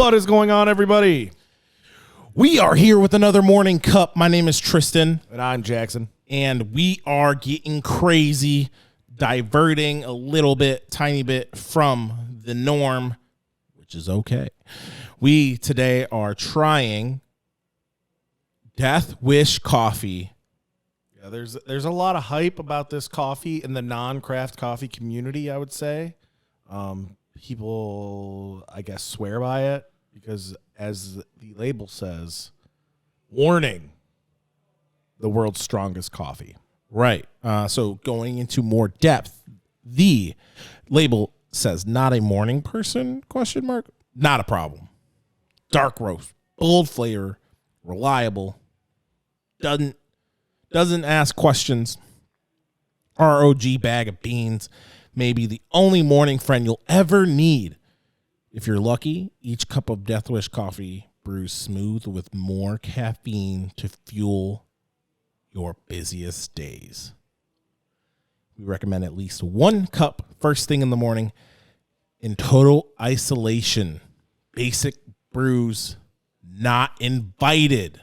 What is going on, everybody? We are here with another morning cup. My name is Tristan. And I'm Jackson. And we are getting crazy, diverting a little bit, tiny bit from the norm, which is okay. We today are trying Deathwish coffee. Yeah, there's a lot of hype about this coffee in the non-craft coffee community, I would say. People, I guess, swear by it because, as the label says, warning, the world's strongest coffee. Right. So going into more depth, the label says not a morning person, ? Not a problem. Dark roast, bold flavor, reliable, doesn't ask questions. ROG bag of beans, maybe the only morning friend you'll ever need. If you're lucky, each cup of Deathwish coffee brews smooth with more caffeine to fuel your busiest days. We recommend at least 1 cup first thing in the morning in total isolation. Basic brews not invited.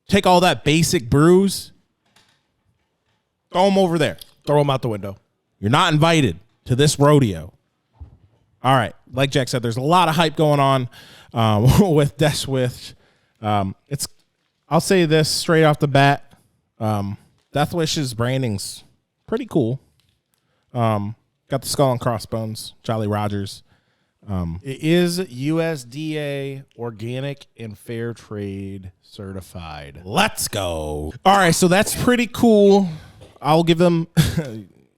Take all that basic brews, throw them over there. Throw them out the window. You're not invited to this rodeo. All right. Like Jack said, there's a lot of hype going on with Deathwish. I'll say this straight off the bat. Deathwish's branding's pretty cool. Got the skull and crossbones, Jolly Rogers. It is USDA organic and fair trade certified. Let's go. All right, so that's pretty cool. I'll give them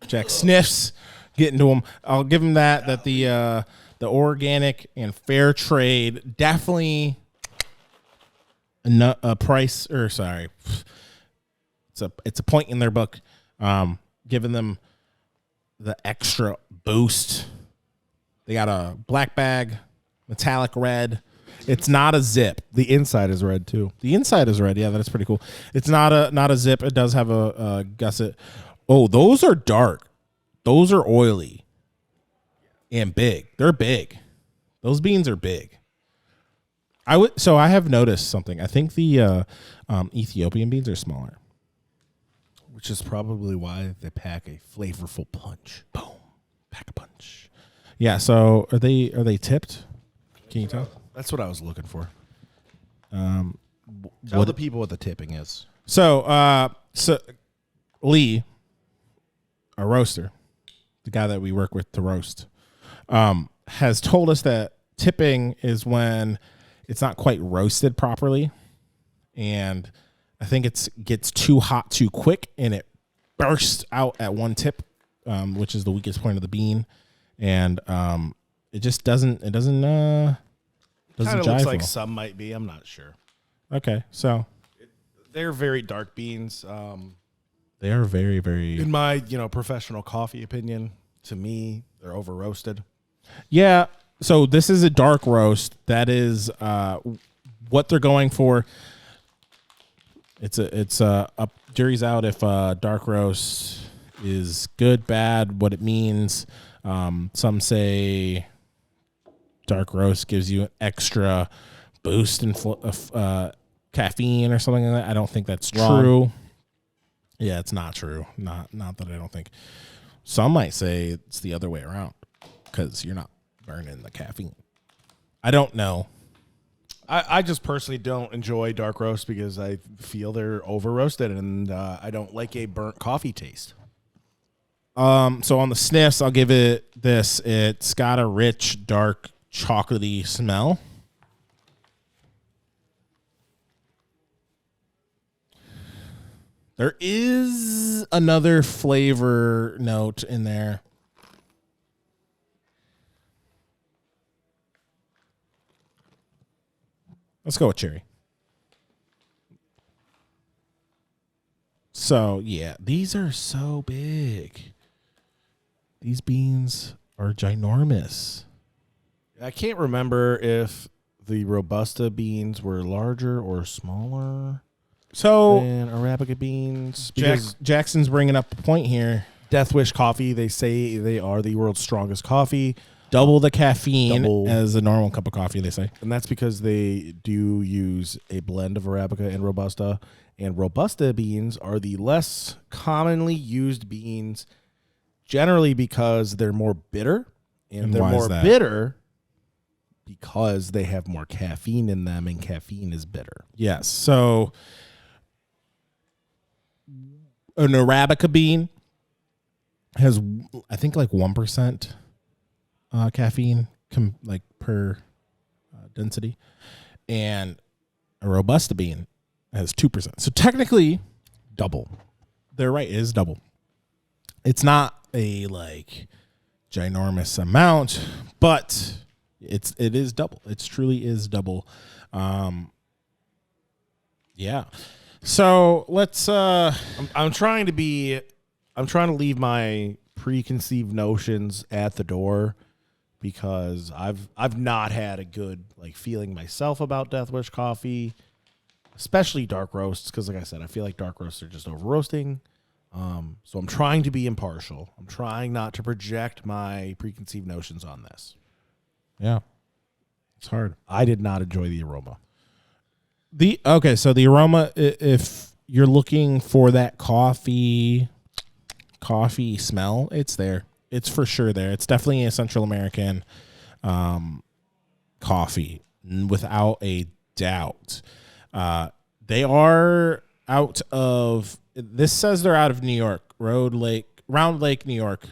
Jack sniffs, getting to them. I'll give them that the organic and fair trade definitely a price, or sorry, it's a point in their book, giving them the extra boost. They got a black bag, metallic red. It's not a zip. The inside is red too. The inside is red. Yeah, that's pretty cool. It's not a zip. It does have a gusset. Oh, those are dark. Those are oily and big. They're big. Those beans are big. So I have noticed something. I think the Ethiopian beans are smaller, which is probably why they pack a flavorful punch. Boom, pack a punch. Yeah. So are they tipped? Can you tell? That's what I was looking for. Tell the people what the tipping is. So Lee, our roaster, the guy that we work with to roast, has told us that tipping is when it's not quite roasted properly, and I think it gets too hot too quick, and it bursts out at one tip, which is the weakest point of the bean, and it just doesn't jive. Looks like some might be. I'm not sure. Okay, so they're very dark beans. They are very, very. In my professional coffee opinion, to me, they're over roasted. Yeah. So this is a dark roast. That is what they're going for. It's a jury's out if dark roast is good, bad, what it means. Some say dark roast gives you an extra boost in caffeine or something like that. I don't think that's true. Yeah, it's not true. Not that I don't think. Some might say it's the other way around because you're not burning the caffeine. I don't know. I just personally don't enjoy dark roast because I feel they're over roasted, and I don't like a burnt coffee taste. So on the sniffs, I'll give it this. It's got a rich, dark, chocolatey smell. There is another flavor note in there. Let's go with cherry. So, yeah, these are so big. These beans are ginormous. I can't remember if the Robusta beans were larger or smaller than Arabica beans. Jackson's bringing up a point here. Deathwish coffee, they say they are the world's strongest coffee. double the caffeine as a normal cup of coffee, they say. And that's because they do use a blend of Arabica and Robusta. And Robusta beans are the less commonly used beans, generally because they're more bitter. And they're more bitter because they have more caffeine in them, and caffeine is bitter. Yes. So an Arabica bean has, I think, like 1% caffeine per density, and a Robusta bean has 2%. So technically, Double. They're right. It is double. It's not a ginormous amount, but it is double. It truly is double. Yeah. So let's. I'm trying to leave my preconceived notions at the door, because I've not had a good feeling myself about Deathwish coffee, especially dark roasts, because like I said, I feel like dark roasts are just over roasting. So I'm trying to be impartial. I'm trying not to project my preconceived notions on this. Yeah, it's hard. I did not enjoy the aroma. So the aroma, if you're looking for that coffee smell, it's there. It's for sure there. It's definitely a Central American coffee, without a doubt. They are out of. This says they're out of New York, Round Lake, New York.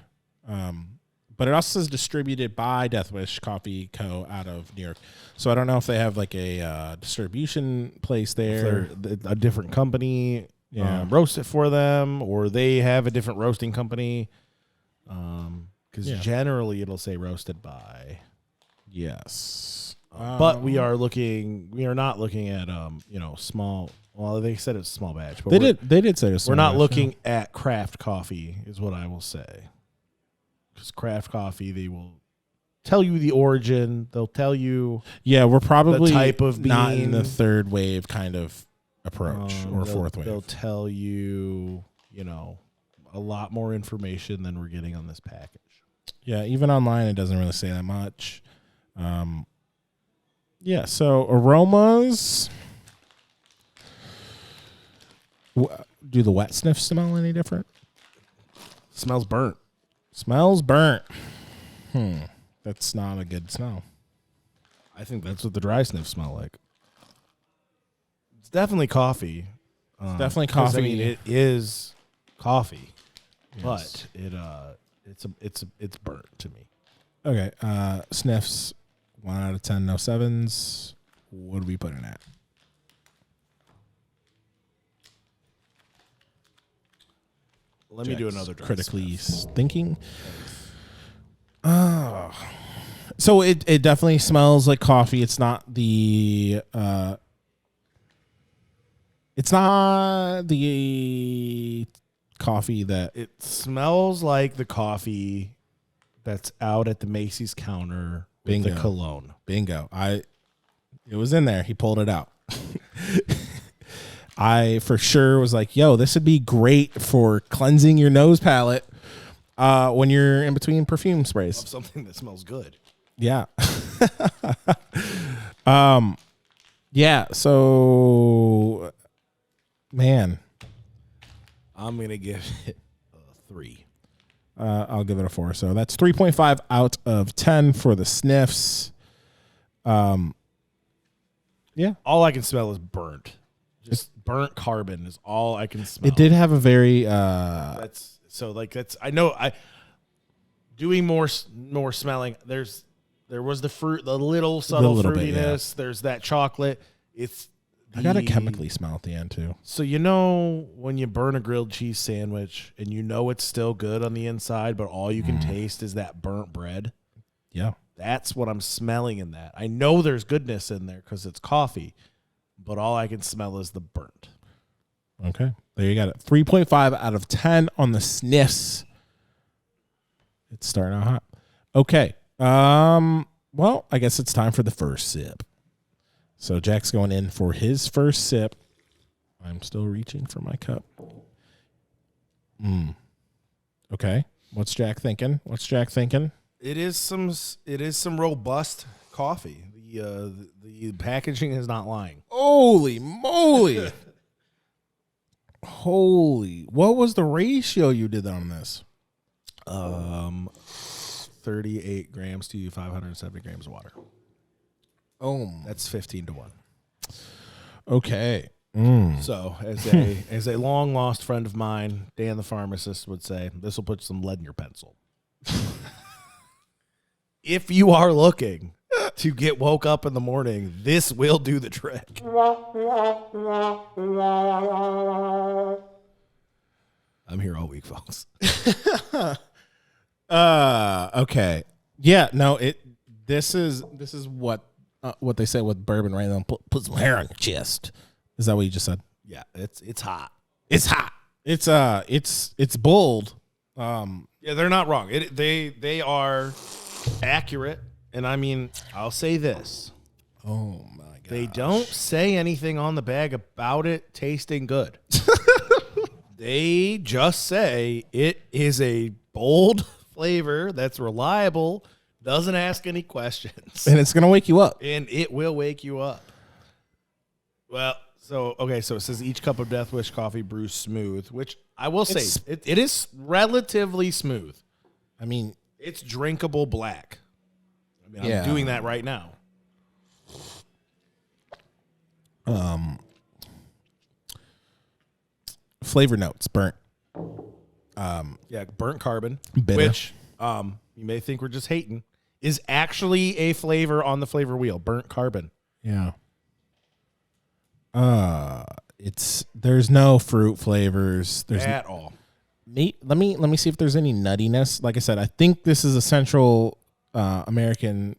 But it also says distributed by Deathwish Coffee Co. out of New York. So I don't know if they have a distribution place there. If they're a different company roast it for them, or they have a different roasting company. Because generally it'll say roasted by. Yes. But we are not looking at small. Well, they said it's small batch, but they did say it was small we're not batch, looking at craft coffee, is what I will say. Because craft coffee, they will tell you the origin. They'll tell you we're probably the type of bean. Not in the third wave kind of approach or fourth wave. They'll tell you, a lot more information than we're getting on this package. Yeah, even online it doesn't really say that much. So aromas. Do the wet sniffs smell any different? Smells burnt. Smells burnt. That's not a good smell. I think that's what the dry sniffs smell like. It's definitely coffee. It's definitely coffee. I mean, it is coffee, yes. But it's burnt to me. Okay. Sniffs, 1 out of 10, no 7s. What are we putting at? Let me do another dry critically sniff. Thinking. So it definitely smells like coffee. It's not the coffee that it smells like the coffee that's out at the Macy's counter with the cologne. Bingo. It was in there. He pulled it out. I for sure was like, yo, this would be great for cleansing your nose palette when you're in between perfume sprays. Of something that smells good. Yeah. So, man. I'm going to give it a 3. I'll give it a 4. So that's 3.5 out of 10 for the sniffs. All I can smell is burnt. Just burnt carbon is all I can smell. It did have a very doing more smelling. There was the fruit, the little subtle fruitiness. There's that chocolate. I got a chemically smell at the end too. So when you burn a grilled cheese sandwich and it's still good on the inside, but all you can taste is that burnt bread. Yeah. That's what I'm smelling in that. I know there's goodness in there because it's coffee, but all I can smell is the burnt. Okay. There you got it. 3.5 out of 10 on the sniffs. It's starting out hot. Okay. Well, I guess it's time for the first sip. So Jack's going in for his first sip. I'm still reaching for my cup. Okay. What's Jack thinking? It is some robust coffee. The packaging is not lying. Holy moly. Holy. What was the ratio you did on this? 38 grams to 570 grams of water. Oh, That's 15 to 1. okay. So, as a long lost friend of mine, Dan the pharmacist, would say, this will put some lead in your pencil. If you are looking to get woke up in the morning, this will do the trick. I'm here all week, folks. Okay. Yeah, no, this is what they say with bourbon, right? They'll put some hair on your chest. Is that what you just said? Yeah, it's hot. It's hot. It's bold. Yeah, they're not wrong. They are accurate, and I mean, I'll say this. Oh my god. They don't say anything on the bag about it tasting good. They just say it is a bold flavor that's reliable, doesn't ask any questions. And it's going to wake you up. And it will wake you up. Well, so it says each cup of Deathwish coffee brews smooth, which I will say, it is relatively smooth. I mean, it's drinkable black. I mean, yeah. I'm doing that right now. Flavor notes, burnt. Burnt carbon, Bitter. which you may think we're just hating, is actually a flavor on the flavor wheel. Burnt carbon. Yeah. There's no fruit flavors. There's at all. Let me see if there's any nuttiness. Like I said, I think this is a Central American,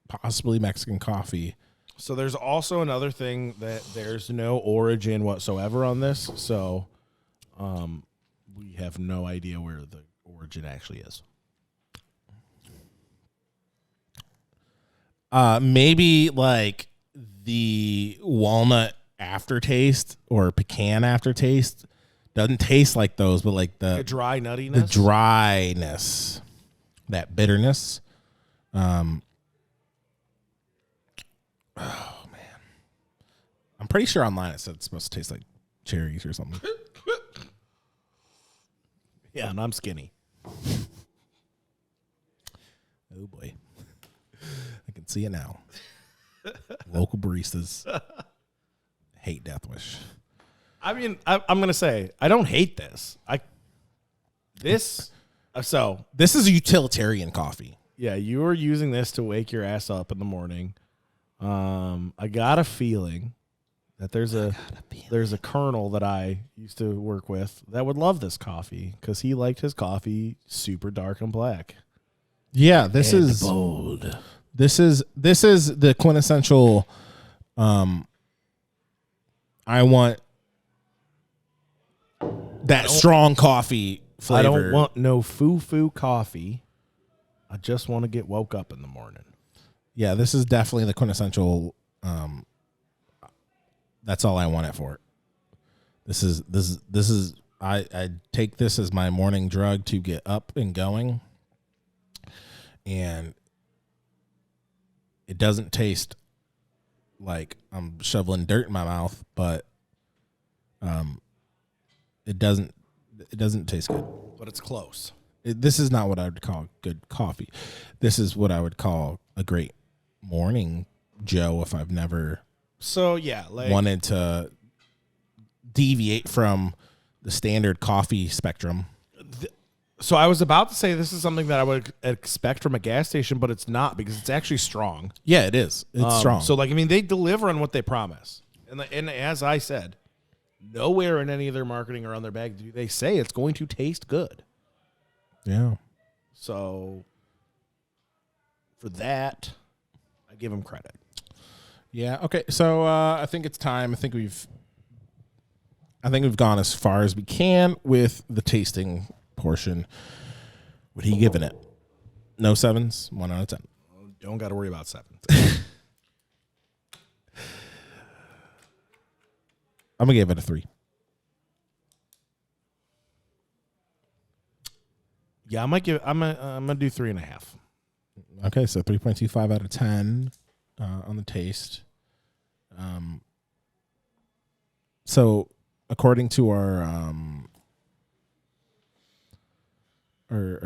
possibly Mexican coffee. So there's also another thing that there's no origin whatsoever on this. So we have no idea where the origin actually is. Maybe like the walnut aftertaste or pecan aftertaste doesn't taste like those, but like the dry nuttiness, the dryness, that bitterness. Oh man, I'm pretty sure online it said it's supposed to taste like cherries or something. Yeah, and I'm skinny. Oh boy, I can see it now. Local baristas hate Deathwish. I mean, I'm gonna say I don't hate this. This is a utilitarian coffee. Yeah, you are using this to wake your ass up in the morning. I got a feeling that there's a colonel that I used to work with that would love this coffee because he liked his coffee super dark and black. Yeah, this and is bold. This is the quintessential. I want that strong coffee flavor. I don't want no foo-foo coffee. I just want to get woke up in the morning. Yeah, this is definitely the quintessential. That's all I want it for. This is. I take this as my morning drug to get up and going, and it doesn't taste like I'm shoveling dirt in my mouth, but it doesn't taste good. But it's close. This is not what I would call good coffee. This is what I would call a great morning Joe if I've never wanted to deviate from the standard coffee spectrum. So I was about to say this is something that I would expect from a gas station, but it's not because it's actually strong. Yeah, it is. It's strong. So, they deliver on what they promise. And as I said, nowhere in any of their marketing or on their bag do they say it's going to taste good. Yeah. So, for that, I give them credit. Yeah. Okay. So I think it's time. I think we've gone as far as we can with the tasting portion. What are you giving it? No sevens? 1 out of 10. Don't got to worry about sevens. I'm going to give it a 3. Yeah, I'm gonna do 3.5. Okay, so 3.25 out of 10 on the taste. So according to our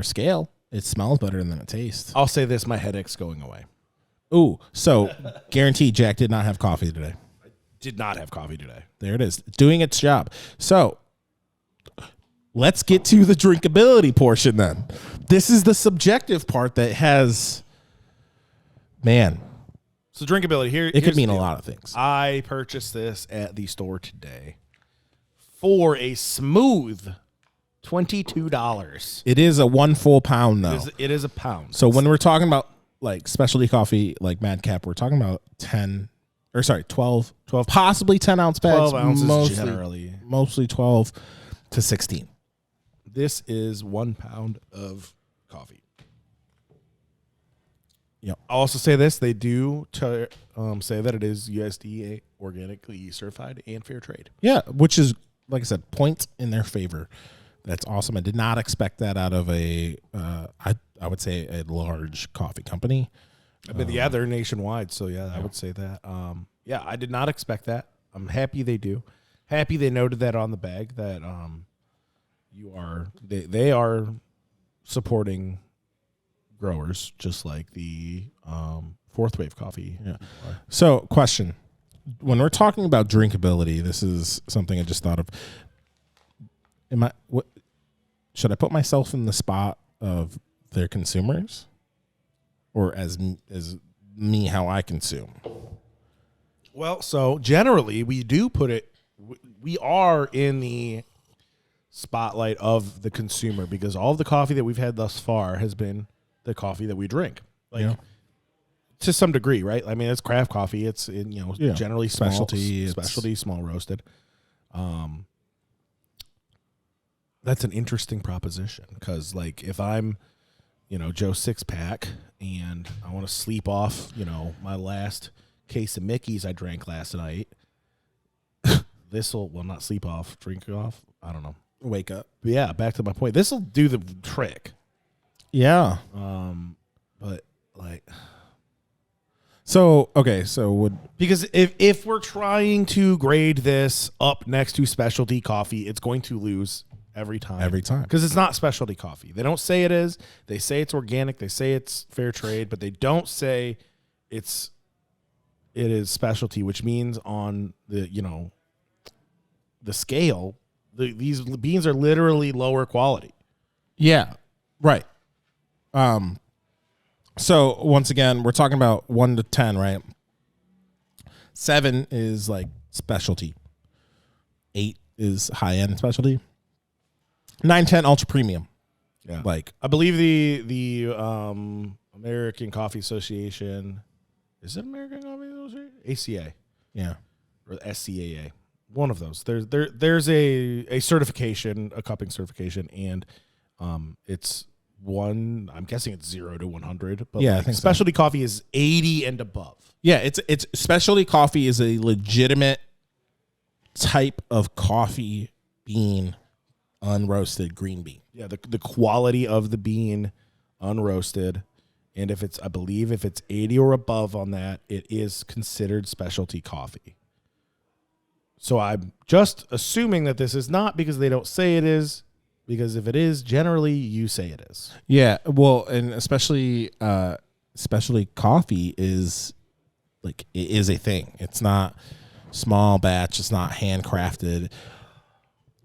scale, it smells better than it tastes. I'll say this: my headache's going away. Ooh, so guaranteed Jack did not have coffee today. Did not have coffee today. There it is, doing its job. So let's get to the drinkability portion then. This is the subjective part that has, man. So drinkability here. It could mean a lot of things. I purchased this at the store today for a smooth $22. It is a 1 full pound though. It is a pound. So when we're talking about like specialty coffee, like Madcap, we're talking about 12, possibly 10 ounce bags. 12 ounces generally. Mostly 12 to 16. This is 1 pound of coffee. Yep. I'll also say this. They do say that it is USDA organically certified and fair trade. Yeah, which is, like I said, points in their favor. That's awesome. I did not expect that out of I would say a large coffee company. But yeah, they're nationwide. So yeah, I would say that. Yeah, I did not expect that. I'm happy they do. Happy they noted that on the bag that they are supporting growers just like the Fourth Wave Coffee. Yeah. So, question. When we're talking about drinkability, this is something I just thought of. Should I put myself in the spot of their consumers, or as me how I consume? Well, so generally we do put it. We are in the spotlight of the consumer because all of the coffee that we've had thus far has been the coffee that we drink, to some degree, right? I mean, it's craft coffee. It's generally specialty, small roasted. That's an interesting proposition because, like, if I'm, Joe Sixpack and I want to sleep off, my last case of Mickey's I drank last night, not sleep off, drink off. I don't know. Wake up. But yeah, back to my point. This will do the trick. Yeah. But like, because if we're trying to grade this up next to specialty coffee, it's going to lose every time. Because it's not specialty coffee. They don't say it is. They say it's organic. They say it's fair trade, but they don't say it is specialty, which means on the scale, these beans are literally lower quality. Yeah. Right. So once again, we're talking about 1 to 10, right? 7 is like specialty. 8 is high end specialty. 9, 10 ultra premium. Yeah. Like, I believe the American Coffee Association, is it American Coffee Association? ACA. Yeah. Or SCAA. One of those. There's a certification, a cupping certification, and it's one. I'm guessing it's 0 to 100. But yeah, I think specialty coffee is 80 and above. Yeah, it's specialty coffee is a legitimate type of coffee bean, unroasted green bean. Yeah, the quality of the bean, unroasted, and I believe if it's 80 or above on that, it is considered specialty coffee. So I'm just assuming that this is not because they don't say it is, because if it is, generally you say it is. Yeah, well, and especially specialty coffee is like, it is a thing. It's not small batch. It's not handcrafted.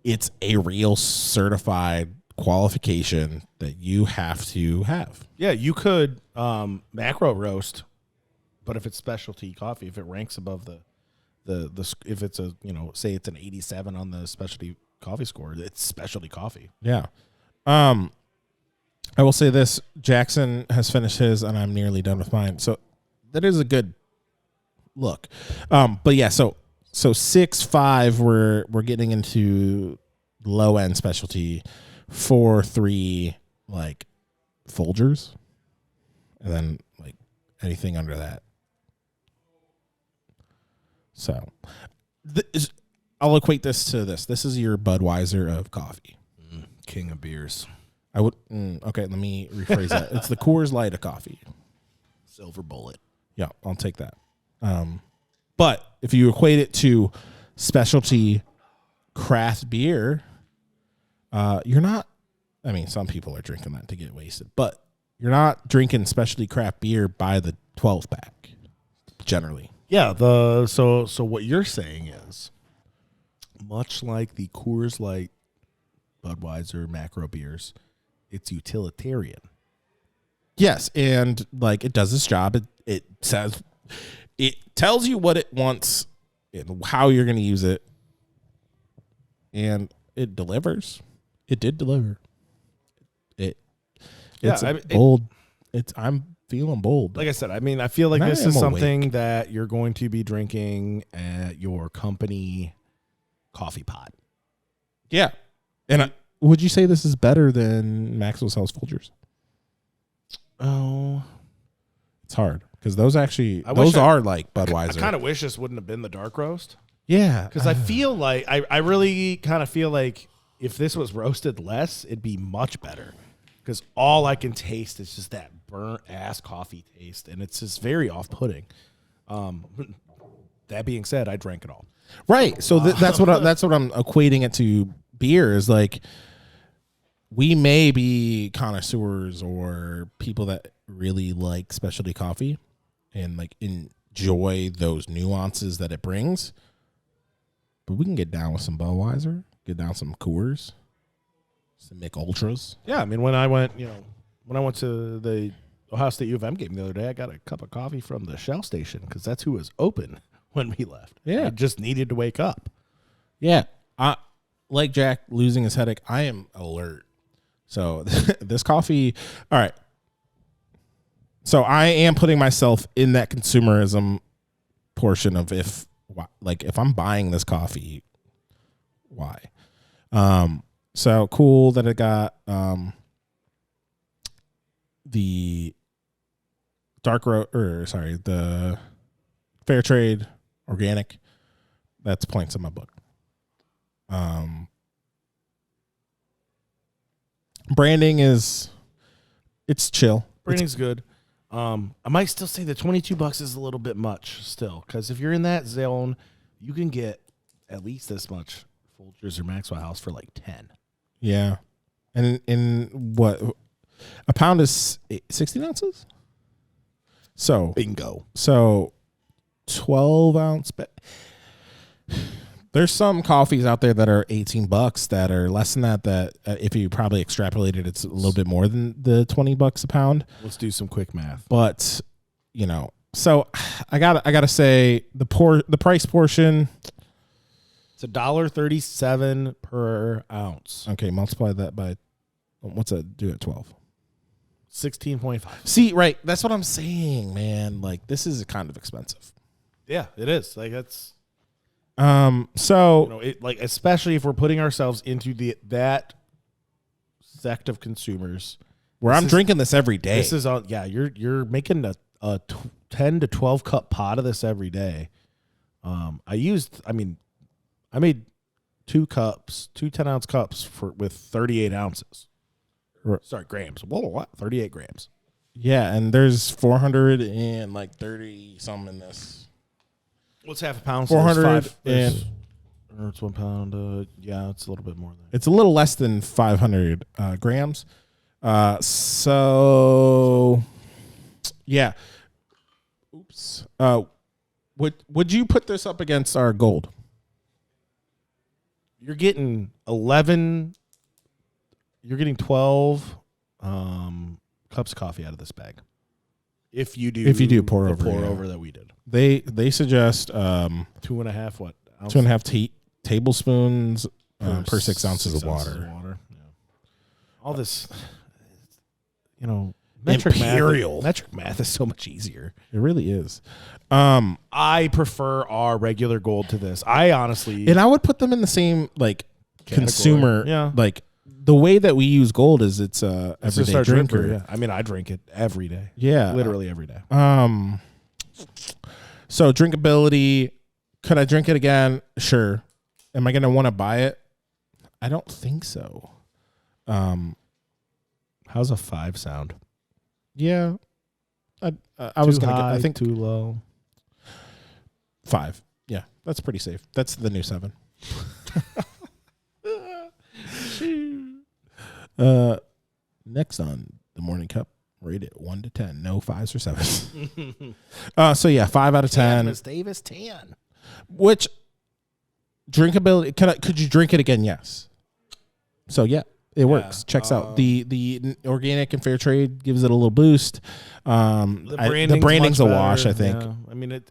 It's a real certified qualification that you have to have. Yeah, you could macro roast, but if it's specialty coffee, if it ranks above the if it's a, say it's an 87 on the specialty coffee score, it's specialty coffee. Yeah. I will say this, Jackson has finished his and I'm nearly done with mine. So that is a good look. But yeah, so 6.5 we're getting into low end specialty. 4.3 like Folgers, and then like anything under that. So I'll equate this to this. This is your Budweiser of coffee. King of beers. I would okay. Let me rephrase that. It's the Coors Light of coffee. Silver bullet. Yeah, I'll take that. But if you equate it to specialty craft beer, you're not. I mean, some people are drinking that to get wasted, but you're not drinking specialty craft beer by the 12 pack generally. Yeah. So what you're saying is, much like the Coors Light, Budweiser, macro beers, it's utilitarian. Yes, and like it does its job. It says, it tells you what it wants and how you're going to use it, and it delivers. It did deliver. It's bold. I'm feeling bold. Like I said, I mean, I feel like this is something that you're going to be drinking at your company coffee pot. Yeah, and would you say this is better than Maxwell's House Folgers? Oh, it's hard because those are like Budweiser. I kind of wish this wouldn't have been the dark roast. Yeah, because I feel like I really kind of feel like if this was roasted less, it'd be much better. Because all I can taste is just that burnt ass coffee taste, and it's just very off-putting. That being said, I drank it all. Right, so that's what I'm equating it to. Beer is like, we may be connoisseurs or people that really like specialty coffee and like enjoy those nuances that it brings, but we can get down with some Budweiser, get down some Coors, some Mick Ultras. Yeah, I mean, when I went to the Ohio State U of M game the other day, I got a cup of coffee from the Shell station because that's who was open when we left. Yeah, I just needed to wake up. Yeah, like Jack losing his headache, I am alert. So this coffee, all right. So I am putting myself in that consumerism portion of if I'm buying this coffee, why? So cool that it got the the fair trade organic. That's points in my book. Branding it's chill. Branding's good. I might still say the $22 is a little bit much still, because if you're in that zone, you can get at least this much Folgers or Maxwell House for like 10. Yeah, and in what a pound is 16 ounces. So bingo. So 12 ounce. There's some coffees out there that are $18 that are less than that. That if you probably extrapolated, it's a little bit more than the $20 a pound. Let's do some quick math. But so I gotta say the price portion. It's $1.37 per ounce. Okay, multiply that by what's that do at 12? 16.5. See, right? That's what I'm saying, man. Like this is kind of expensive. Yeah, it is. Like that's. So especially if we're putting ourselves into that sect of consumers where I'm drinking this every day. This is you're making a 10 to 12 cup pot of this every day. I made 2 cups, 2 10-ounce cups with 38 ounces. Sorry, grams. Whoa, what? 38 grams. Yeah, and there's 430 some in this. What's half a pound? 400 it's 1 pound. Yeah, it's a little bit more than. It's a little less than 500 grams. So yeah. Oops. Would you put this up against our gold? You're getting 11. You're getting 12 cups of coffee out of this bag. If you do pour over that we did. They suggest 2.5 what? Ounce? 2.5 tablespoons per 6 ounces of water. Yeah. All this, metric math is so much easier. It really is. I prefer our regular gold to this. I honestly, and I would put them in the same consumer. Yeah. Like the way that we use gold is it's a everyday drinker. Yeah. I mean, I drink it every day. Yeah, literally every day. So drinkability, could I drink it again? Sure. Am I going to want to buy it? I don't think so. How's a 5 sound? Yeah. I was Too gonna. high, I think too low. 5. Yeah, that's pretty safe. That's the new 7. Next on the morning cup, rate it 1 to 10. No 5s or 7s. So yeah, 5 out of 10. Miss Davis 10. Which drinkability? Could you drink it again? Yes. So yeah, it works. Checks out. The organic and fair trade gives it a little boost. The branding's a wash, I think. Yeah. I mean,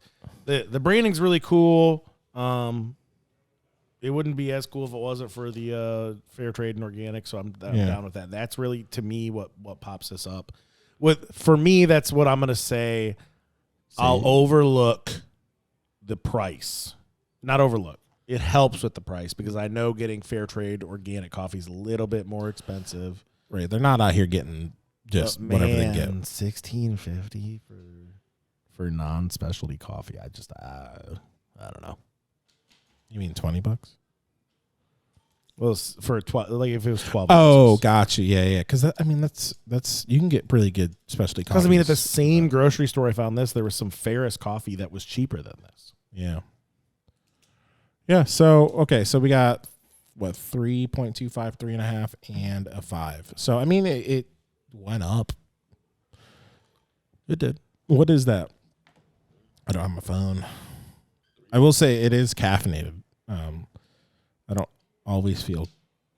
the branding's really cool. It wouldn't be as cool if it wasn't for the fair trade and organic. So I'm down with that. That's really, to me, what pops this up. For me, that's what I'm gonna say. I'll overlook the price. Not overlook. It helps with the price because I know getting fair trade organic coffee is a little bit more expensive. Right. They're not out here getting just whatever they get. $16.50 for non-specialty coffee. I don't know. You mean $20? Well, for if it was 12. Oh, ounces. gotcha. Yeah. Because that's you can get really good specialty coffee. Because at the same grocery store I found this, there was some Ferris coffee that was cheaper than this. Yeah. Yeah. So so we got 3.25, 3.5, and a 5. So it went up. It did. What is that? I don't have my phone. I will say it is caffeinated. I don't always feel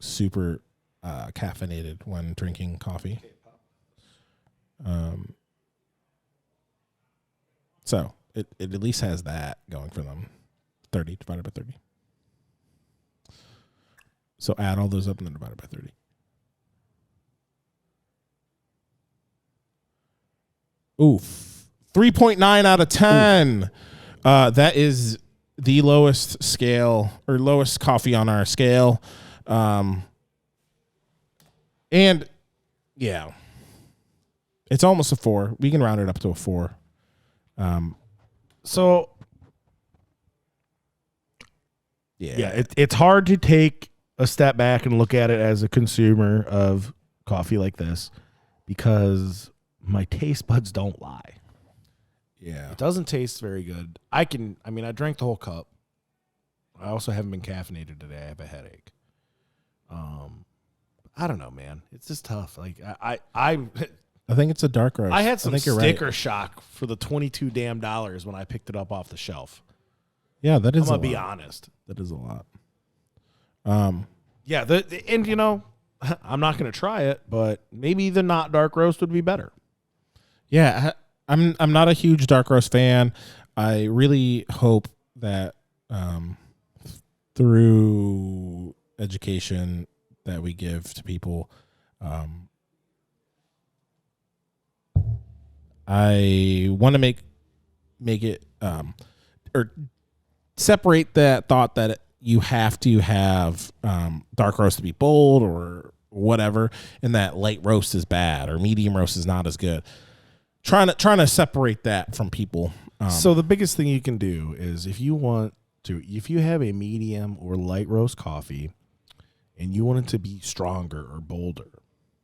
super caffeinated when drinking coffee. So it at least has that going for them. 30 divided by 30. So add all those up and then divide it by 30. Oof. 3.9 out of 10. That is the lowest scale or lowest coffee on our scale. And yeah, it's almost a 4. We can round it up to a 4. So yeah, it's hard to take a step back and look at it as a consumer of coffee like this because my taste buds don't lie. Yeah. It doesn't taste very good. I drank the whole cup. I also haven't been caffeinated today. I have a headache. I don't know, man. It's just tough. Like I think it's a dark roast. I had some sticker right. shock for the $22 damn when I picked it up off the shelf. Yeah, that is. I'm gonna be honest. That is a lot. Yeah, I'm not gonna try it, but maybe the not dark roast would be better. Yeah, I'm not a huge dark roast fan. I really hope that through education that we give to people, I want to make it or separate that thought that you have to have dark roast to be bold or whatever, and that light roast is bad or medium roast is not as good. Trying to separate that from people. So the biggest thing you can do is if you have a medium or light roast coffee and you want it to be stronger or bolder,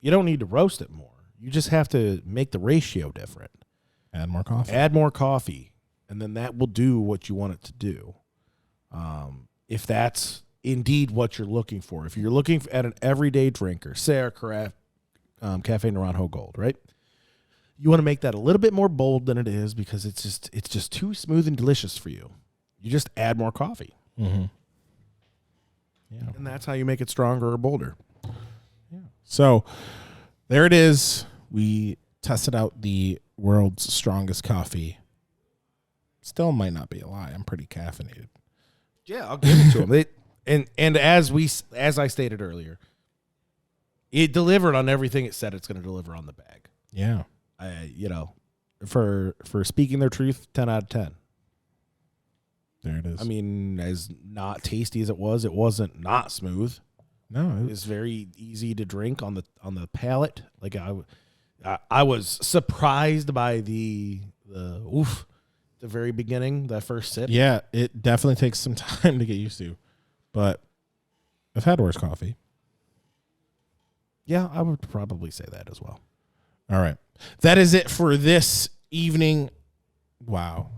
you don't need to roast it more. You just have to make the ratio different. Add more coffee. And then that will do what you want it to do. If that's indeed what you're looking for. If you're looking at an everyday drinker, say our Cafe Naranjo Gold, right? You want to make that a little bit more bold than it is because it's just too smooth and delicious for you. You just add more coffee. Mm-hmm. Yeah. And that's how you make it stronger or bolder. Yeah. So there it is. We tested out the world's strongest coffee. Still might not be a lie. I'm pretty caffeinated. Yeah, I'll give it to them. And as I stated earlier, it delivered on everything it said it's going to deliver on the bag. Yeah. For speaking their truth, 10 out of 10. There it is. I mean, as not tasty as it wasn't not smooth. No, it was very easy to drink on the palate. Like I was surprised by the very beginning, that first sip. Yeah, it definitely takes some time to get used to, but I've had worse coffee. Yeah, I would probably say that as well. All right. That is it for this evening. Wow.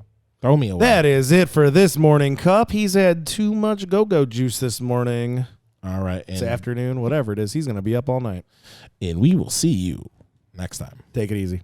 Throw me away. That is it for this morning cup. He's had too much go-go juice this morning. All right. This afternoon, whatever it is. He's going to be up all night. And we will see you next time. Take it easy.